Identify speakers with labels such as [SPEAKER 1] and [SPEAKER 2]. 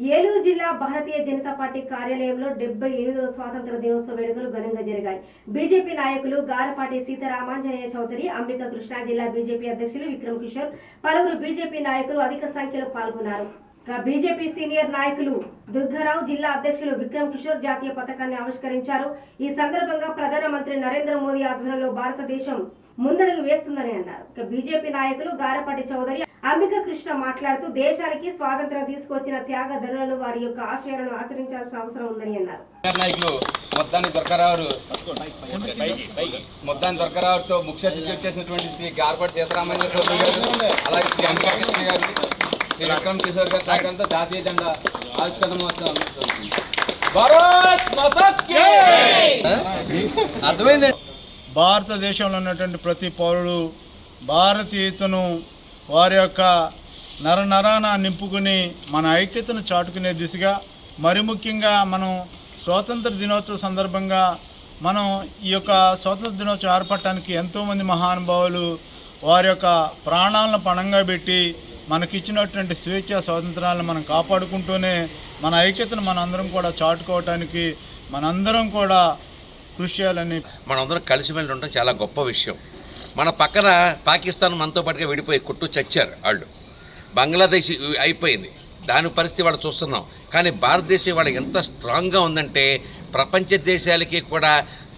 [SPEAKER 1] ఏలూరు జిల్లా భారతీయ జనతా పార్టీ కార్యాలయంలో 78వ స్వాతంత్ర దినోత్సవ వేడుకలు ఘనంగా జరిగాయి. బీజేపీ నాయకులు గారపాటి సీతారామాంజనేయ చౌదరి, అంబికా కృష్ణా జిల్లా బీజేపీ అధ్యక్షులు విక్రమ్ కిషోర్, పలువురు బీజేపీ నాయకులు అధిక సంఖ్యలో పాల్గొన్నారు. బీజేపీ సీనియర్ నాయకులు దుర్గారావు, జిల్లా అధ్యక్షులు విక్రమ్ కిషోర్ జాతీయ పతాకాన్ని ఆవిష్కరించారు. ఈ సందర్భంగా ప్రధానమంత్రి నరేంద్ర మోదీ ఆధ్వర్యంలో భారతదేశం ముందడుగు వేస్తుందని అన్నారు. బీజేపీ నాయకులు గారపాటి చౌదరి, అంబికా కృష్ణ మాట్లాడుతూ దేశానికి స్వాతంత్ర్యం తీసుకొచ్చిన త్యాగధనులను వారి యొక్క ఆశయాలను ఆచరించాల్సిన అవసరం ఉందని అన్నారు.
[SPEAKER 2] నాయకులు మొత్తాన్ని దొరకరావుతో ముఖ్య అతిథి వచ్చేసినటువంటి శ్రీ గారపాటి సీతారామయ్య చౌదరి గారు, అలాగే శ్రీ అంబికా కృష్ణ గారు, శ్రీ విక్రమ్ కిషోర్ గారి సహకారంతో జాతీయ జెండా ఆవిష్కరణ మహోత్సవం అర్థమైంది.
[SPEAKER 3] భారతదేశంలో ఉన్నటువంటి ప్రతి పౌరుడు భారతీయతను వారి యొక్క నరనరాన నింపుకుని మన ఐక్యతను చాటుకునే దిశగా, మరి ముఖ్యంగా మనం స్వాతంత్ర దినోత్సవ సందర్భంగా మనం ఈ యొక్క స్వాతంత్ర దినోత్సవం ఏర్పడటానికి ఎంతోమంది మహానుభావులు వారి యొక్క ప్రాణాలను పణంగా పెట్టి మనకిచ్చినటువంటి స్వేచ్ఛ స్వాతంత్రాలను మనం కాపాడుకుంటూనే మన ఐక్యతను మనందరం కూడా చాటుకోవటానికి మనందరం కూడా కృషి చేయాలని,
[SPEAKER 4] మనందరం కలిసిమెలిసి ఉండడం చాలా గొప్ప విషయం. మన పక్కన పాకిస్తాన్ మనతో పాటుగా విడిపోయి కొట్టు చచ్చారు వాళ్ళు. బంగ్లాదేశ్ అయిపోయింది, దాని పరిస్థితి వాళ్ళు చూస్తున్నాం. కానీ భారతదేశం వాళ్ళు ఎంత స్ట్రాంగ్గా ఉందంటే ప్రపంచ దేశాలకి కూడా